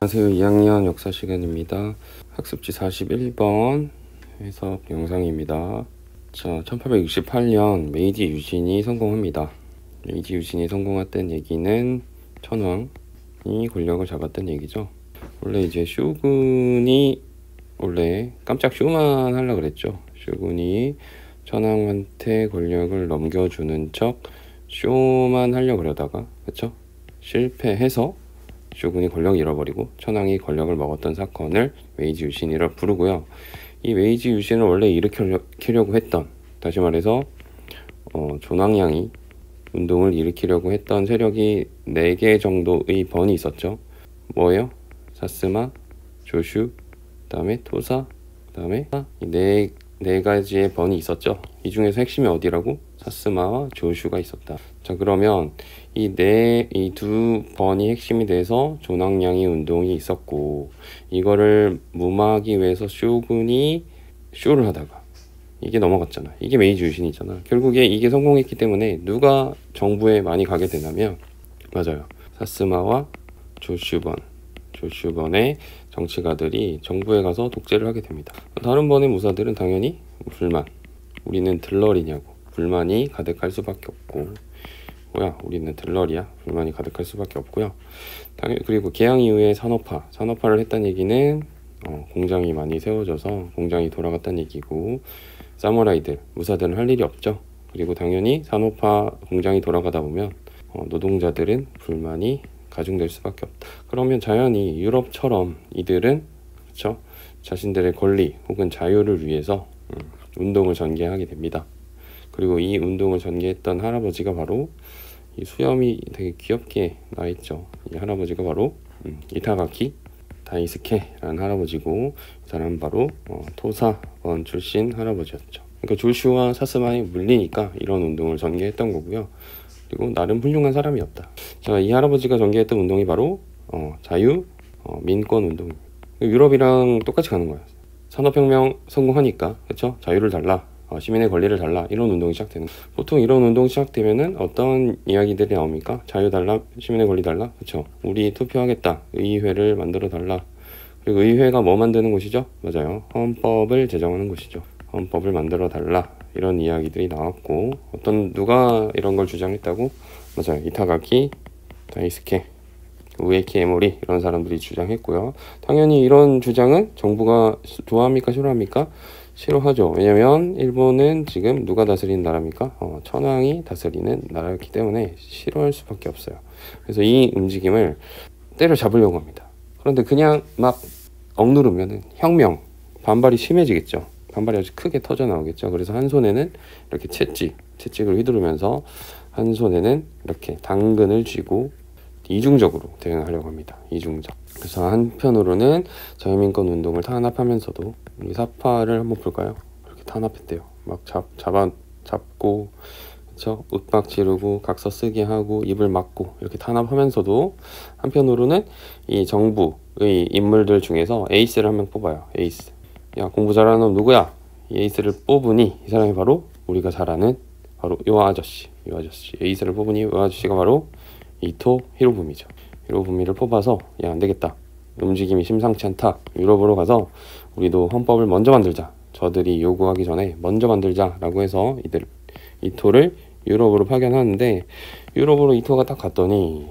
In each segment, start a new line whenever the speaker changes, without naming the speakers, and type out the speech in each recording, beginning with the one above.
안녕하세요. 2학년 역사 시간입니다. 학습지 41번 해석 영상입니다. 자, 1868년 메이지 유신이 성공합니다. 메이지 유신이 성공했던 얘기는 천황이 권력을 잡았던 얘기죠. 원래 이제 쇼군이 원래 깜짝 쇼만 하려고 그랬죠. 쇼군이 천황한테 권력을 넘겨주는 척 쇼만 하려고 그러다가, 그쵸? 실패해서 쇼군이 권력을 잃어버리고 천황이 권력을 먹었던 사건을 메이지 유신이라 부르고요. 이 메이지 유신을 원래 일으키려고 했던, 다시 말해서 존왕양이 운동을 일으키려고 했던 세력이 4개 정도의 번이 있었죠. 뭐예요? 사스마, 조슈, 그 다음에 토사, 그 다음에 네 가지의 번이 있었죠. 이 중에서 핵심이 어디라고? 사스마와 조슈가 있었다. 자, 그러면 이 두 번이 핵심이 돼서 존왕양이 운동이 있었고, 이거를 무마하기 위해서 쇼군이 쇼를 하다가 이게 넘어갔잖아. 이게 메이지 유신이잖아. 결국에 이게 성공했기 때문에 누가 정부에 많이 가게 되냐면, 맞아요, 사스마와 조슈번의 정치가들이 정부에 가서 독재를 하게 됩니다. 다른 번의 무사들은 당연히 불만, 우리는 들러리냐고 불만이 가득할 수밖에 없고, 우리는 들러리야? 불만이 가득할 수밖에 없고요. 그리고 개항 이후에 산업화를 했다는 얘기는 공장이 많이 세워져서 공장이 돌아갔다는 얘기고, 사무라이들, 무사들은 할 일이 없죠. 그리고 당연히 산업화 공장이 돌아가다 보면 노동자들은 불만이 가중될 수밖에 없다. 그러면 자연히 유럽처럼 이들은, 그렇죠, 자신들의 권리 혹은 자유를 위해서 운동을 전개하게 됩니다. 그리고 이 운동을 전개했던 할아버지가 바로, 이 수염이 되게 귀엽게 나있죠. 이 할아버지가 바로 이타가키 다이스케라는 할아버지고, 이 사람은 바로 토사번 출신 할아버지였죠. 그러니까 조슈와 사스마에 물리니까 이런 운동을 전개했던 거고요. 그리고 나름 훌륭한 사람이었다. 자, 이 할아버지가 전개했던 운동이 바로 자유 민권 운동입니다. 유럽이랑 똑같이 가는 거예요. 산업혁명 성공하니까, 그렇죠? 자유를 달라, 시민의 권리를 달라, 이런 운동이 시작되는 거예요. 보통 이런 운동이 시작되면은 어떤 이야기들이 나옵니까? 자유 달라, 시민의 권리 달라, 그렇죠? 우리 투표하겠다, 의회를 만들어 달라. 그리고 의회가 뭐 만드는 곳이죠? 맞아요, 헌법을 제정하는 곳이죠. 헌법을 만들어 달라, 이런 이야기들이 나왔고, 누가 이런 걸 주장했다고? 맞아요, 이타가키 다이스케, 우에키 에모리, 이런 사람들이 주장했고요. 당연히 이런 주장은 정부가 좋아합니까, 싫어합니까? 싫어하죠. 왜냐면 일본은 지금 누가 다스리는 나라입니까? 천황이 다스리는 나라였기 때문에 싫어할 수밖에 없어요. 그래서 이 움직임을 때려잡으려고 합니다. 그런데 그냥 막 억누르면은 반발이 심해지겠죠. 반발이 아주 크게 터져 나오겠죠. 그래서 한 손에는 이렇게 채찍을 휘두르면서, 한 손에는 이렇게 당근을 쥐고 이중적으로 대응하려고 합니다. 이중적. 그래서 한편으로는 자유민권 운동을 탄압하면서도, 우리 사파를 한번 볼까요? 그렇게 탄압했대요. 막 잡고, 그쵸? 윽박 지르고 각서 쓰게 하고 입을 막고 이렇게 탄압하면서도, 한편으로는 이 정부의 인물들 중에서 에이스를 한 명 뽑아요. 에이스. 야, 공부 잘하는 놈 누구야? 이 에이스를 뽑으니 이 사람이 바로 우리가 잘 아는 바로 요 아저씨. 에이스를 뽑으니 요 아저씨가 바로 이토 히로부미죠. 히로부미를 뽑아서, 야, 안 되겠다, 움직임이 심상치 않다, 유럽으로 가서 우리도 헌법을 먼저 만들자, 저들이 요구하기 전에 먼저 만들자라고 해서 이토를 유럽으로 파견하는데, 유럽으로 이토가 딱 갔더니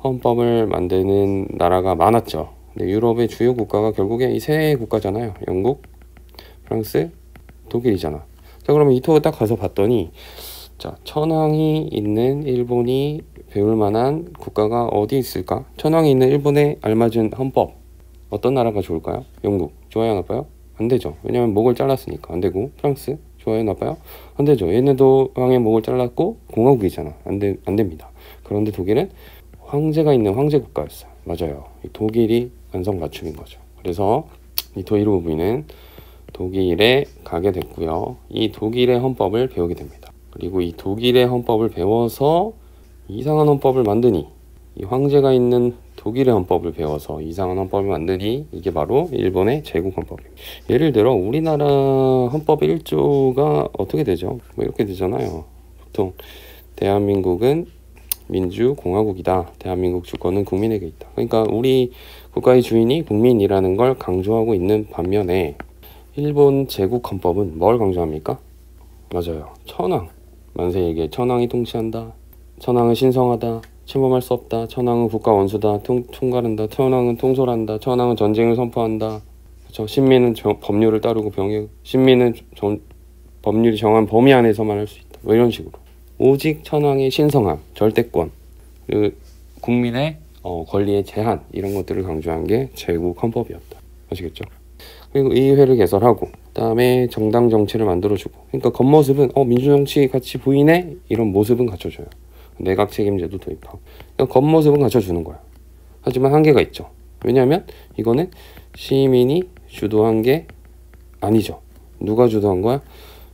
헌법을 만드는 나라가 많았죠. 근데 유럽의 주요 국가가 결국에 이 세 국가잖아요. 영국, 프랑스, 독일이잖아. 자, 그러면 이토가 딱 가서 봤더니, 자, 천황이 있는 일본이 배울 만한 국가가 어디 있을까? 천황이 있는 일본에 알맞은 헌법, 어떤 나라가 좋을까요? 영국, 좋아요, 나빠요? 안 되죠. 왜냐면 목을 잘랐으니까 안 되고. 프랑스, 좋아요, 나빠요? 안 되죠. 얘네도 왕의 목을 잘랐고 공화국이잖아. 안 됩니다. 그런데 독일은 황제가 있는 황제 국가였어요. 맞아요. 이 독일이 완성맞춤인 거죠. 그래서 이토 히로부미는 독일에 가게 됐고요. 이 독일의 헌법을 배우게 됩니다. 그리고 이 독일의 헌법을 배워서 이상한 헌법을 만드니, 이 황제가 있는 독일의 헌법을 배워서 이상한 헌법을 만드니, 이게 바로 일본의 제국 헌법입니다. 예를 들어 우리나라 헌법 1조가 어떻게 되죠? 뭐 이렇게 되잖아요. 보통 대한민국은 민주공화국이다. 대한민국 주권은 국민에게 있다. 그러니까 우리 국가의 주인이 국민이라는 걸 강조하고 있는 반면에 일본 제국헌법은 뭘 강조합니까? 맞아요. 천황. 만세에게 천황이 통치한다. 천황은 신성하다. 침범할 수 없다. 천황은 국가 원수다. 총괄한다. 천황은 통솔한다. 천황은 전쟁을 선포한다. 그렇죠? 신민은 법률을 따르고 신민은 법률이 정한 범위 안에서만 할 수 있다. 뭐 이런 식으로. 오직 천황의 신성함, 절대권, 그리고 국민의 권리의 제한 이런 것들을 강조한 게 제국 헌법이었다. 아시겠죠? 그리고 의회를 개설하고 그다음에 정당 정치를 만들어주고 그러니까 겉모습은 민주정치 같이 보이네 이런 모습은 갖춰줘요. 내각 책임제도 도입하고 그러니까 겉모습은 갖춰주는 거야. 하지만 한계가 있죠. 왜냐하면 이거는 시민이 주도한 게 아니죠. 누가 주도한 거야?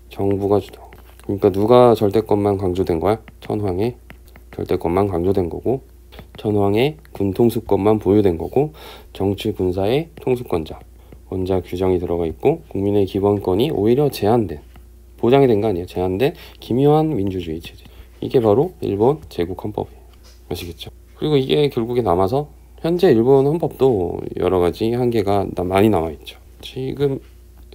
정부가 주도한 거야. 그러니까 누가 절대권만 강조된 거야? 천황의 절대권만 강조된 거고 천황의 군 통수권만 보유된 거고 정치 군사의 통수권자 원자 규정이 들어가 있고 국민의 기본권이 오히려 제한된 보장이 된 거 아니에요. 제한된 기묘한 민주주의 체제. 이게 바로 일본 제국 헌법이에요. 아시겠죠? 그리고 이게 결국에 남아서 현재 일본 헌법도 여러 가지 한계가 많이 남아 있죠. 지금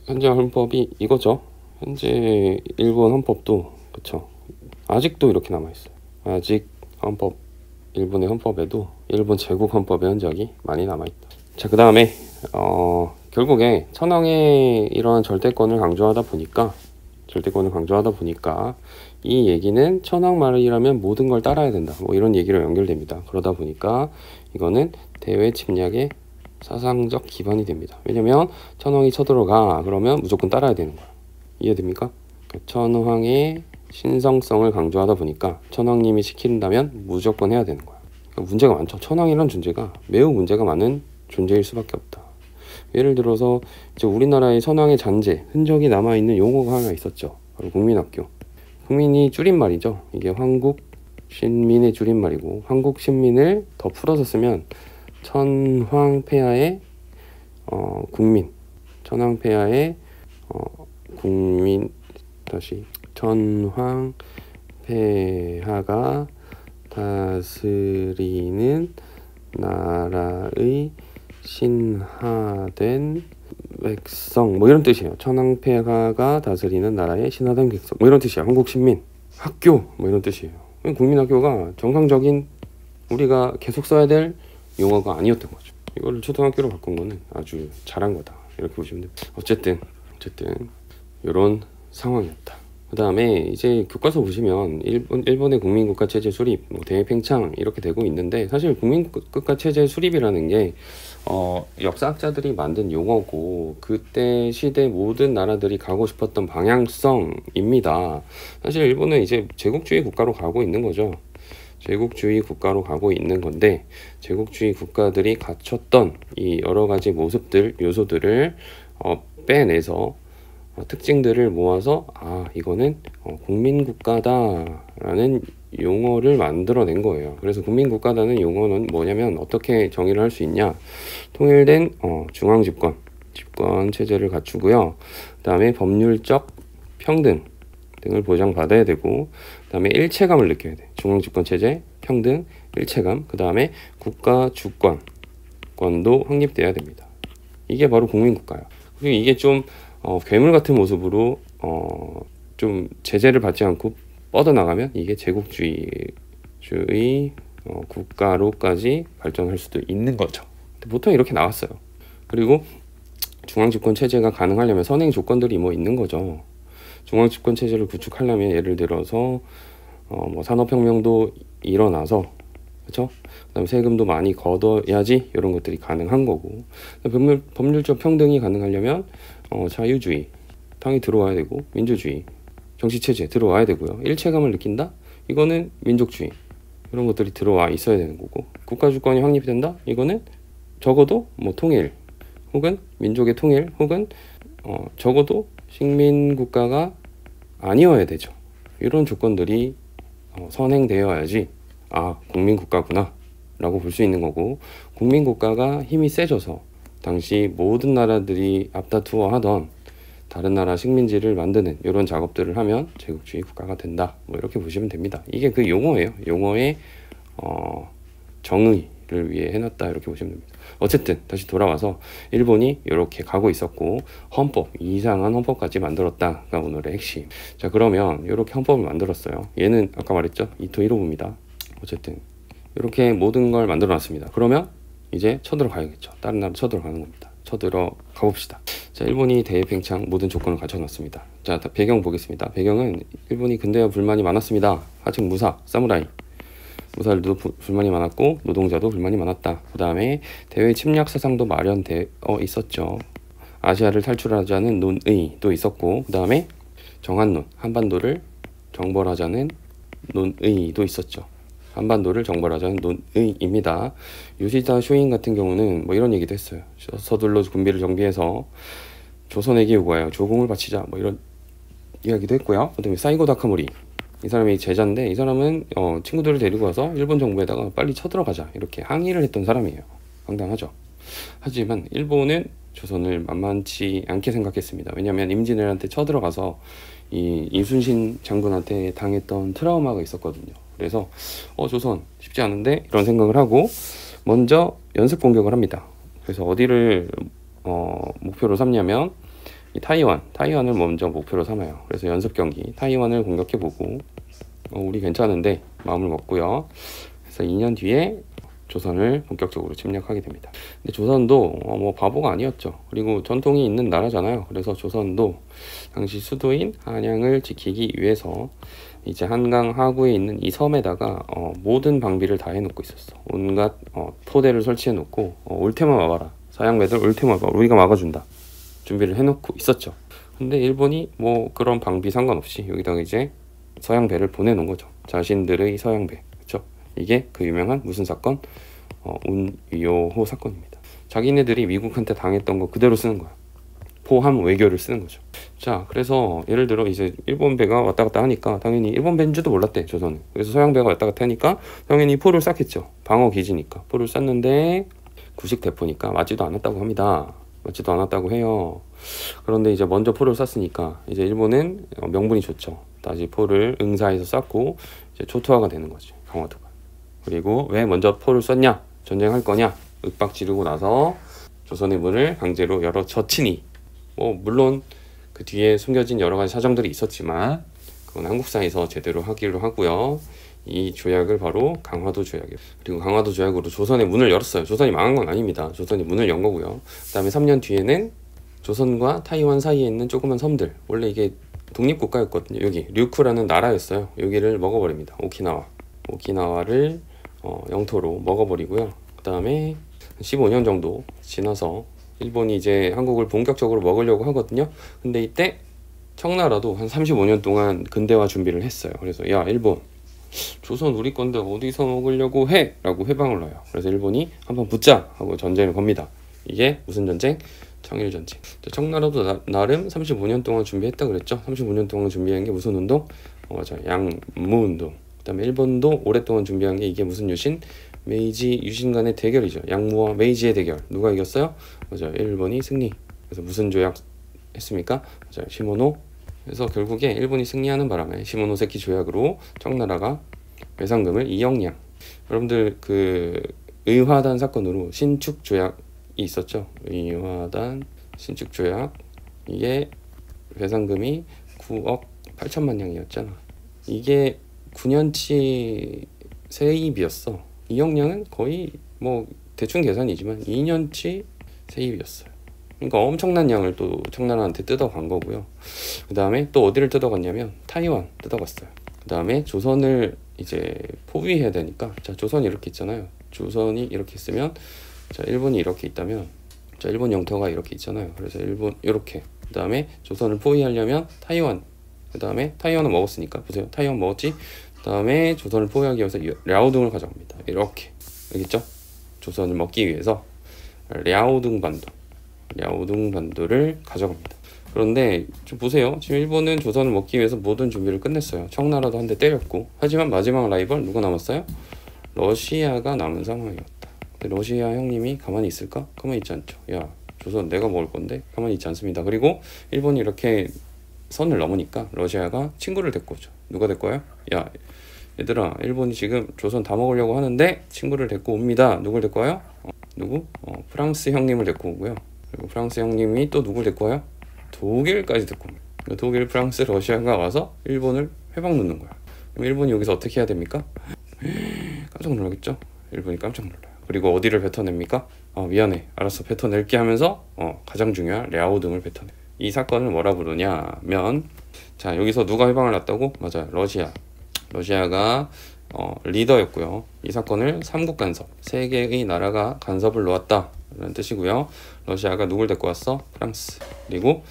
현재 헌법이 이거죠. 현재 일본 헌법도 그쵸. 아직도 이렇게 남아 있어요. 아직 일본의 헌법에도 일본 제국 헌법의 흔적이 많이 남아 있다. 자, 그 다음에 결국에 천황의 이러한 절대권을 강조하다 보니까 이 얘기는 천황 말이라면 모든 걸 따라야 된다. 뭐 이런 얘기로 연결됩니다. 그러다 보니까 이거는 대외 침략의 사상적 기반이 됩니다. 왜냐면 천황이 쳐들어가 그러면 무조건 따라야 되는 거야. 이해됩니까? 천황의 신성성을 강조하다 보니까 천황님이 시킨다면 무조건 해야 되는 거야. 그러니까 문제가 많죠. 천황이란 존재가 매우 문제가 많은 존재일 수밖에 없다. 예를 들어서 이제 우리나라의 천황의 잔재 흔적이 남아있는 용어가 하나 있었죠. 바로 국민학교. 국민이 줄임말이죠. 이게 황국신민의 줄임말이고 황국신민을 더 풀어서 쓰면 천황폐하의 국민, 천황폐하의 국민 다시 천황폐하가 다스리는 나라의 신하된 백성 뭐 이런 뜻이에요. 천황폐하가 다스리는 나라의 신하된 백성 뭐 이런 뜻이야. 한국신민 학교 뭐 이런 뜻이에요. 국민학교가 정상적인 우리가 계속 써야 될 용어가 아니었던 거죠. 이거를 초등학교로 바꾼 거는 아주 잘한 거다 이렇게 보시면 됩니다. 어쨌든 이런 상황이었다. 그 다음에 이제 교과서 보시면 일본의 국민국가체제 수립, 뭐 대외팽창 이렇게 되고 있는데 사실 국민국가체제 수립이라는 게 역사학자들이 만든 용어고 그때 시대 모든 나라들이 가고 싶었던 방향성입니다. 사실 일본은 이제 제국주의 국가로 가고 있는 거죠. 제국주의 국가로 가고 있는 건데 제국주의 국가들이 갖췄던 이 여러 가지 모습들, 요소들을 빼내서 특징들을 모아서 이거는 국민국가다라는 용어를 만들어낸 거예요. 그래서 국민국가라는 용어는 뭐냐면 어떻게 정의를 할 수 있냐. 통일된 중앙집권 체제를 갖추고요. 그 다음에 법률적 평등 등을 보장받아야 되고 그 다음에 일체감을 느껴야 돼. 중앙집권 체제, 평등, 일체감. 그 다음에 국가 주권도 확립돼야 됩니다. 이게 바로 국민국가예요. 그리고 이게 좀 괴물 같은 모습으로 좀 제재를 받지 않고 뻗어나가면 이게 제국주의 국가로까지 발전할 수도 있는 거죠. 보통 이렇게 나왔어요. 그리고 중앙집권 체제가 가능하려면 선행 조건들이 뭐 있는 거죠. 중앙집권 체제를 구축하려면 예를 들어서 뭐 산업혁명도 일어나서 그렇죠? 그다음에 세금도 많이 걷어야지 이런 것들이 가능한 거고 법률적 평등이 가능하려면 자유주의 당이 들어와야 되고 민주주의 정치체제 들어와야 되고요. 일체감을 느낀다? 이거는 민족주의 이런 것들이 들어와 있어야 되는 거고 국가주권이 확립이 된다? 이거는 적어도 뭐 통일 혹은 민족의 통일 혹은 적어도 식민국가가 아니어야 되죠. 이런 조건들이 선행되어야지 국민국가구나 라고 볼 수 있는 거고 국민국가가 힘이 세져서 당시 모든 나라들이 앞다투어 하던 다른 나라 식민지를 만드는 이런 작업들을 하면 제국주의 국가가 된다. 뭐 이렇게 보시면 됩니다. 이게 그 용어예요. 용어의 정의를 위해 해놨다 이렇게 보시면 됩니다. 어쨌든 다시 돌아와서 일본이 이렇게 가고 있었고 헌법, 이상한 헌법까지 만들었다가 오늘의 핵심. 자, 그러면 이렇게 헌법을 만들었어요. 얘는 아까 말했죠, 이토 1호부입니다. 어쨌든 이렇게 모든 걸 만들어 놨습니다. 그러면 이제 쳐들어 가야겠죠. 다른 나라 쳐들어 가는 겁니다. 쳐들어 가봅시다. 자, 일본이 대팽창 모든 조건을 갖춰놨습니다. 자, 배경 보겠습니다. 배경은 일본이 근대화 불만이 많았습니다. 하층 무사, 사무라이 무사들도 불만이 많았고 노동자도 불만이 많았다. 그 다음에 대외 침략 사상도 마련되어 있었죠. 아시아를 탈출하자는 논의도 있었고, 그 다음에 정한론, 한반도를 정벌하자는 논의도 있었죠. 한반도를 정벌하자는 논의입니다. 요시다 쇼인 같은 경우는 뭐 이런 얘기도 했어요. 서둘러 군비를 정비해서 조선에게 요구하여 조공을 바치자, 뭐 이런 이야기도 했고요. 그 다음에 사이고 다카모리, 이 사람이 제자인데 이 사람은 친구들을 데리고 와서 일본 정부에다가 빨리 쳐들어가자 이렇게 항의를 했던 사람이에요. 황당하죠. 하지만 일본은 조선을 만만치 않게 생각했습니다. 왜냐하면 임진왜란때 쳐들어가서 이 이순신 장군한테 당했던 트라우마가 있었거든요. 그래서 조선 쉽지 않은데 이런 생각을 하고 먼저 연습 공격을 합니다. 그래서 어디를 목표로 삼냐면 이 타이완을 먼저 목표로 삼아요. 그래서 연습 경기 타이완을 공격해보고 우리 괜찮은데 마음을 먹고요. 그래서 2년 뒤에 조선을 본격적으로 침략하게 됩니다. 근데 조선도 뭐 바보가 아니었죠. 그리고 전통이 있는 나라잖아요. 그래서 조선도 당시 수도인 한양을 지키기 위해서 이제 한강 하구에 있는 이 섬에다가 모든 방비를 다 해놓고 있었어. 온갖 토대를 설치해놓고 올 테만 와봐라. 서양배들 올 테만 와봐. 우리가 막아준다. 준비를 해놓고 있었죠. 근데 일본이 뭐 그런 방비 상관없이 여기다가 이제 서양배를 보내놓은 거죠. 자신들의 서양배. 그렇죠? 이게 그 유명한 무슨 사건? 운위요호 사건입니다. 자기네들이 미국한테 당했던 거 그대로 쓰는 거야. 포함 외교를 쓰는 거죠. 자, 그래서 예를 들어 이제 일본 배가 왔다 갔다 하니까 당연히 일본 배인 줄도 몰랐대, 조선은. 그래서 서양 배가 왔다 갔다 하니까 당연히 포를 쐈겠죠. 방어 기지니까 포를 쐈는데 구식 대포니까 맞지도 않았다고 합니다. 맞지도 않았다고 해요. 그런데 이제 먼저 포를 쐈으니까 이제 일본은 명분이 좋죠. 다시 포를 응사해서 쐈고 이제 초토화가 되는 거지, 강화도가. 그리고 왜 먼저 포를 쐈냐? 전쟁할 거냐? 윽박 지르고 나서 조선의 문을 강제로 열어 젖히니, 뭐 물론 그 뒤에 숨겨진 여러 가지 사정들이 있었지만 그건 한국사에서 제대로 하기로 하고요. 이 조약을 바로 강화도 조약이에요. 그리고 강화도 조약으로 조선의 문을 열었어요. 조선이 망한 건 아닙니다. 조선이 문을 연 거고요. 그 다음에 3년 뒤에는 조선과 타이완 사이에 있는 조그만 섬들, 원래 이게 독립국가였거든요. 여기 류쿠라는 나라였어요. 여기를 먹어버립니다. 오키나와를 영토로 먹어버리고요. 그 다음에 15년 정도 지나서 일본이 이제 한국을 본격적으로 먹으려고 하거든요. 근데 이때 청나라도 한 35년 동안 근대화 준비를 했어요. 그래서 야, 일본, 조선 우리 건데 어디서 먹으려고 해? 라고 회방을 놔요. 그래서 일본이 한번 붙자 하고 전쟁을 겁니다. 이게 무슨 전쟁? 청일전쟁. 청나라도 나름 35년 동안 준비했다 그랬죠. 35년 동안 준비한 게 무슨 운동? 맞아요, 양무운동. 그 다음에 일본도 오랫동안 준비한 게 이게 무슨 유신? 메이지 유신 간의 대결이죠. 양무와 메이지의 대결. 누가 이겼어요? 맞아요, 일본이 승리. 그래서 무슨 조약 했습니까? 맞아요, 시모노. 그래서 결국에 일본이 승리하는 바람에 시모노세키 조약으로 청나라가 배상금을 2억 냥. 여러분들 그 의화단 사건으로 신축 조약이 있었죠. 의화단 신축 조약, 이게 배상금이 9억 8천만 냥이었잖아. 이게 9년치 세입이었어. 2억 냥은 거의 뭐 대충 계산이지만 2년치 세입이었어요. 그러니까 엄청난 양을 또 청나라한테 뜯어간 거고요. 그 다음에 또 어디를 뜯어갔냐면 타이완 뜯어갔어요. 그 다음에 조선을 이제 포위해야 되니까, 자, 조선이 이렇게 있잖아요. 조선이 이렇게 있으면, 자, 일본이 이렇게 있다면, 자, 일본 영토가 이렇게 있잖아요. 그래서 일본 이렇게. 그 다음에 조선을 포위하려면 타이완. 그 다음에 타이완을 먹었으니까 보세요. 타이완 먹었지. 그 다음에 조선을 포위하기 위해서 랴오둥을 가져갑니다. 이렇게. 알겠죠? 조선을 먹기 위해서 랴오둥 반도를 가져갑니다. 그런데 좀 보세요. 지금 일본은 조선을 먹기 위해서 모든 준비를 끝냈어요. 청나라도 한 대 때렸고. 하지만 마지막 라이벌 누가 남았어요? 러시아가 남은 상황이었다. 근데 러시아 형님이 가만히 있을까? 가만히 있지 않죠. 야, 조선 내가 먹을 건데 가만히 있지 않습니다. 그리고 일본이 이렇게 선을 넘으니까 러시아가 친구를 데리고 오죠. 누가 데리고 와요? 야, 얘들아, 일본이 지금 조선 다 먹으려고 하는데 친구를 데리고 옵니다. 누굴 데리고 와요? 누구? 프랑스 형님을 데리고 오고요. 그리고 프랑스 형님이 또 누굴 데리고 와요? 독일까지 데리고 옵니다. 독일, 프랑스, 러시아가 와서 일본을 회방 놓는 거야. 그럼 일본이 여기서 어떻게 해야 됩니까? 깜짝 놀라겠죠? 일본이 깜짝 놀라요. 그리고 어디를 뱉어냅니까? 미안해, 알았어, 뱉어낼게 하면서 가장 중요한 랴오둥을 뱉어내. 이 사건을 뭐라 부르냐면, 자, 여기서 누가 해방을 놨다고? 맞아요, 러시아가 리더였고요. 이 사건을 삼국 간섭, 세 개의 나라가 간섭을 놓았다 라는 뜻이고요. 러시아가 누굴 데리고 왔어? 프랑스, 그리고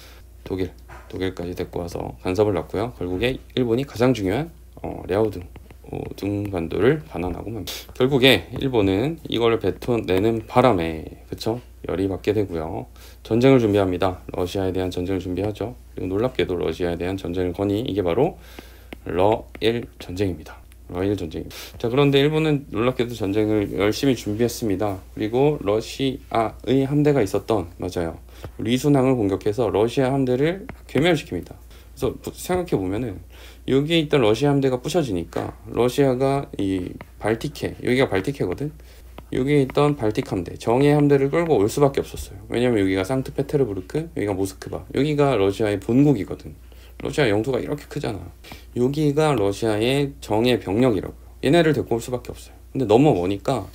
독일까지 데리고 와서 간섭을 놨고요. 결국에 일본이 가장 중요한 랴오둥 반도를 반환하고 맙니다. 결국에 일본은 이걸 뱉어내는 바람에, 그쵸? 열이 받게 되고요. 전쟁을 준비합니다. 러시아에 대한 전쟁을 준비하죠. 그리고 놀랍게도 러시아에 대한 전쟁을 거니 이게 바로 러일 전쟁입니다. 자, 그런데 일본은 놀랍게도 전쟁을 열심히 준비했습니다. 그리고 러시아의 함대가 있었던, 맞아요, 리순항을 공격해서 러시아 함대를 괴멸시킵니다. 그래서 생각해 보면은 여기에 있던 러시아 함대가 부셔지니까 러시아가 이 발티케, 여기가 발티케거든. 여기에 있던 발틱 함대, 정예 함대를 끌고 올 수밖에 없었어요. 왜냐면 여기가 상트페테르부르크, 여기가 모스크바, 여기가 러시아의 본국이거든. 러시아 영토가 이렇게 크잖아. 여기가 러시아의 정예 병력이라고요. 얘네를 데리고 올 수밖에 없어요. 근데 너무 머니까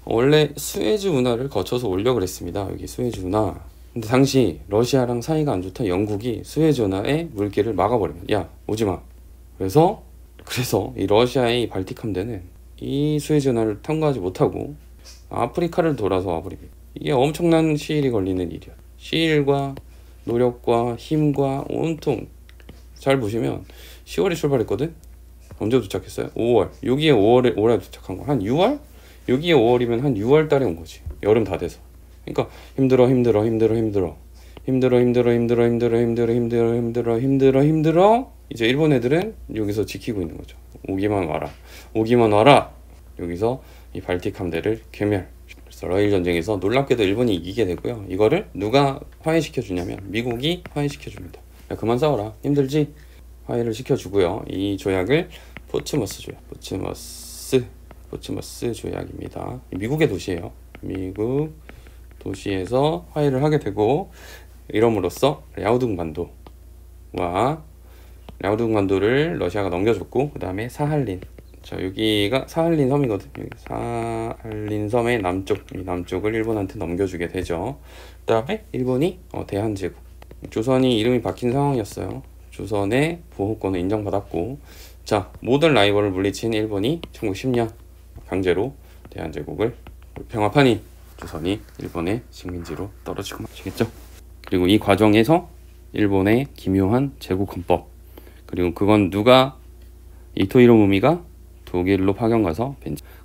원래 수에즈 운하를 거쳐서 오려고 그랬습니다. 여기 수에즈 운하. 근데 당시 러시아랑 사이가 안 좋던 영국이 수에즈 운하의 물길을 막아버리면, 야, 오지마. 그래서 이 러시아의 발틱 함대는 이 수에즈 운하를 통과하지 못하고 아프리카를 돌아서 와버립니다. 이게 엄청난 시일이 걸리는 일이야. 시일과 노력과 힘과 온통, 잘 보시면 10월에 출발했거든? 언제 도착했어요? 5월. 여기에 5월에 도착한 거. 한 6월? 여기에 5월이면 한 6월 달에 온 거지. 여름 다 돼서. 그러니까 힘들어. 이제 일본 애들은 여기서 지키고 있는 거죠. 오기만 와라. 여기서 이 발틱 함대를 괴멸. 그래서 러일 전쟁에서 놀랍게도 일본이 이기게 되고요. 이거를 누가 화해시켜 주냐면 미국이 화해시켜 줍니다. 야, 그만 싸워라, 힘들지? 화해를 시켜주고요. 이 조약을 포츠머스 조약입니다. 미국의 도시예요. 미국 도시에서 화해를 하게 되고, 이럼으로써 랴오둥 반도를 러시아가 넘겨줬고, 그 다음에 사할린, 자, 여기가 사할린 섬이거든. 여기 사할린 섬의 남쪽을 일본한테 넘겨주게 되죠. 그 다음에 일본이 대한제국, 조선이 이름이 바뀐 상황이었어요. 조선의 보호권을 인정받았고, 자, 모든 라이벌을 물리친 일본이 1910년 강제로 대한제국을 병합하니 조선이 일본의 식민지로 떨어지고 마시겠죠. 그리고 이 과정에서 일본의 기묘한 제국헌법, 그리고 그건 누가, 이토 히로부미가 독일로 파견 가서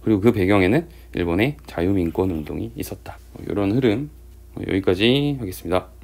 그리고 그 배경에는 일본의 자유민권 운동이 있었다. 이런 흐름, 여기까지 하겠습니다.